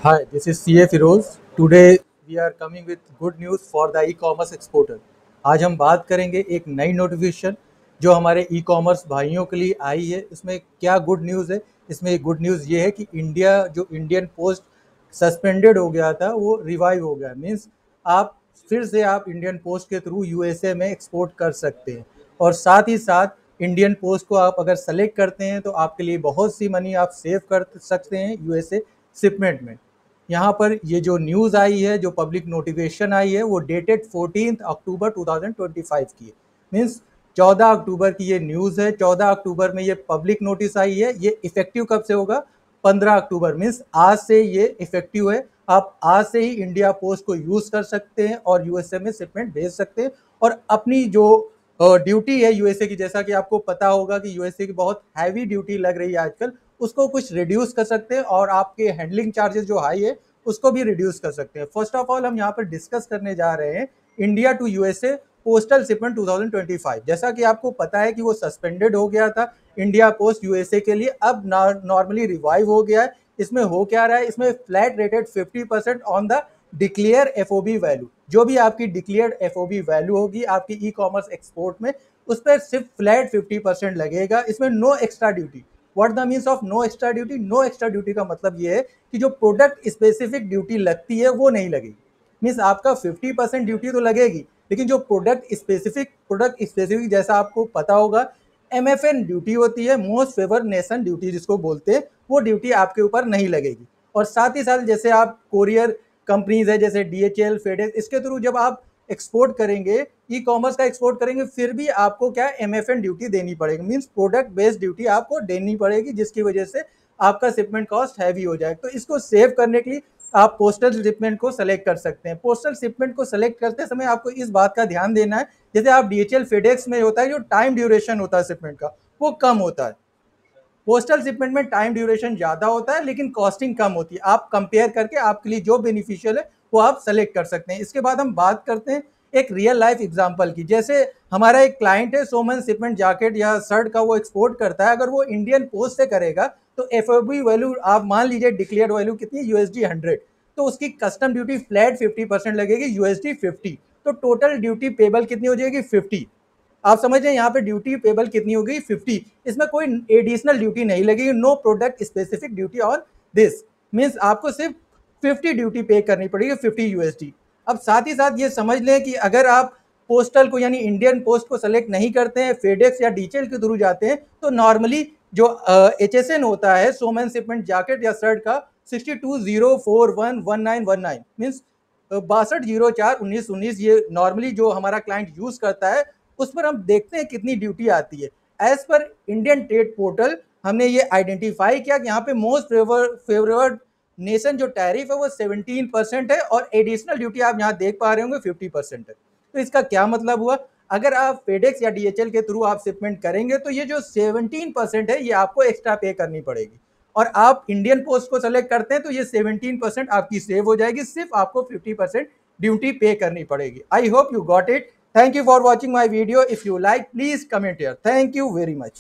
Hi, this is CA Firoz. Today we are coming with good news for the e-commerce exporter. आज हम बात करेंगे एक नई नोटिफिकेशन जो हमारे ई-कॉमर्स भाइयों के लिए आई है। इसमें क्या गुड न्यूज़ है? इसमें गुड न्यूज़ ये है कि इंडियन पोस्ट सस्पेंडेड हो गया था वो रिवाइव हो गया। मीन्स आप फिर से आप इंडियन पोस्ट के थ्रू यूएसए में एक्सपोर्ट कर सकते हैं। और साथ ही साथ इंडियन पोस्ट को आप अगर सेलेक्ट करते हैं तो आपके लिए बहुत सी मनी आप सेव कर सकते हैं यूएसए शिपमेंट में। यहाँ पर ये जो न्यूज़ आई है, जो पब्लिक नोटिफिकेशन आई है, वो डेटेड 14 अक्टूबर 2025 की है। मीन्स 14 अक्टूबर की ये न्यूज़ है। 14 अक्टूबर में ये पब्लिक नोटिस आई है। ये इफेक्टिव कब से होगा? 15 अक्टूबर। मीन्स आज से ये इफेक्टिव है। आप आज से ही इंडिया पोस्ट को यूज़ कर सकते हैं और यूएसए में शिपमेंट भेज सकते हैं। और अपनी जो ड्यूटी है यूएसए की, जैसा कि आपको पता होगा कि यूएसए की बहुत हैवी ड्यूटी लग रही है आजकल, उसको कुछ रिड्यूस कर सकते हैं और आपके हैंडलिंग चार्जेस जो हाई है उसको भी रिड्यूस कर सकते हैं। फर्स्ट ऑफ ऑल हम यहाँ पर डिस्कस करने जा रहे हैं India to USA postal shipment 2025। जैसा कि आपको पता है कि वो सस्पेंडेड हो गया था इंडिया पोस्ट यूएसए के लिए, अब नॉर्मली रिवाइव हो गया है। इसमें हो क्या रहा है? इसमें flat rated 50% on the declare FOB value. जो भी आपकी डिक्लेयर्ड एफओबी वैल्यू होगी आपकी ई कॉमर्स एक्सपोर्ट में, उस पर सिर्फ फ्लैट 50% लगेगा। इसमें no extra duty. What the means of no extra duty? No extra duty का मतलब ये है कि जो प्रोडक्ट स्पेसिफिक ड्यूटी लगती है वो नहीं लगेगी। मीन्स आपका 50% ड्यूटी तो लगेगी, लेकिन जो प्रोडक्ट स्पेसिफिक जैसा आपको पता होगा एमएफएन ड्यूटी होती है, मोस्ट फेवर नेशन ड्यूटी जिसको बोलते हैं, वो ड्यूटी आपके ऊपर नहीं लगेगी। और साथ ही साथ जैसे आप कोरियर कंपनीज है जैसे डीएचएल, फेडेक्स, इसके थ्रू जब आप एक्सपोर्ट करेंगे, ई कॉमर्स का एक्सपोर्ट करेंगे, फिर भी आपको क्या एमएफएन ड्यूटी देनी पड़ेगी। मीन्स प्रोडक्ट बेस्ड ड्यूटी आपको देनी पड़ेगी, जिसकी वजह से आपका शिपमेंट कॉस्ट हैवी हो जाए। तो इसको सेव करने के लिए आप पोस्टल शिपमेंट को सेलेक्ट कर सकते हैं। पोस्टल शिपमेंट को सेलेक्ट करते समय आपको इस बात का ध्यान देना है, जैसे आप डीएचएल, फेडेक्स में होता है जो टाइम ड्यूरेशन होता है शिपमेंट का, वो कम होता है। पोस्टल शिपमेंट में टाइम ड्यूरेशन ज़्यादा होता है लेकिन कॉस्टिंग कम होती है। आप कंपेयर करके आपके लिए जो बेनिफिशियल है वो आप सेलेक्ट कर सकते हैं। इसके बाद हम बात करते हैं एक रियल लाइफ एग्जांपल की। जैसे हमारा एक क्लाइंट है, सोमन शिपमेंट जैकेट या शर्ट का वो एक्सपोर्ट करता है। अगर वो इंडियन पोस्ट से करेगा तो एफओबी वैल्यू आप मान लीजिए डिक्लेयर्ड वैल्यू कितनी है, यूएसडी 100, तो उसकी कस्टम ड्यूटी फ्लैट 50% लगेगी, यूएसडी 50। तो टोटल ड्यूटी पेबल कितनी हो जाएगी? 50। आप समझ रहे हैं यहाँ पे ड्यूटी पेबल कितनी होगी? 50। इसमें कोई एडिशनल ड्यूटी नहीं लगेगी। No product specific duty on this. Means आपको सिर्फ 50 ड्यूटी पे करनी पड़ेगी, 50 यूएसडी। अब साथ ही साथ ये समझ लें कि अगर आप पोस्टल को यानी इंडियन पोस्ट को सेलेक्ट नहीं करते हैं, फेडेक्स या डीएचएल के थ्रू जाते हैं, तो नॉर्मली जो एचएसएन होता है, सोमन शिपमेंट जैकेट या शर्ट का, 6204111919 मीन्स 62041919, ये नॉर्मली जो हमारा क्लाइंट यूज करता है, उस पर हम देखते हैं कितनी ड्यूटी आती है। As per Indian trade portal हमने ये आइडेंटिफाई किया कि यहाँ पे मोस्ट फेवरेट नेशन जो टैरिफ है वो 17% है और एडिशनल ड्यूटी आप यहाँ देख पा रहे होंगे 50% है। तो इसका क्या मतलब हुआ? अगर आप फेडेक्स या डीएचएल के थ्रू आप शिपमेंट करेंगे तो ये जो 17% है ये आपको एक्स्ट्रा पे करनी पड़ेगी। और आप इंडियन पोस्ट को सेलेक्ट करते हैं तो ये 17% आपकी सेव हो जाएगी, सिर्फ आपको 50% ड्यूटी पे करनी पड़ेगी। I hope you got it. Thank you for watching my video. If you like, please comment here. Thank you very much.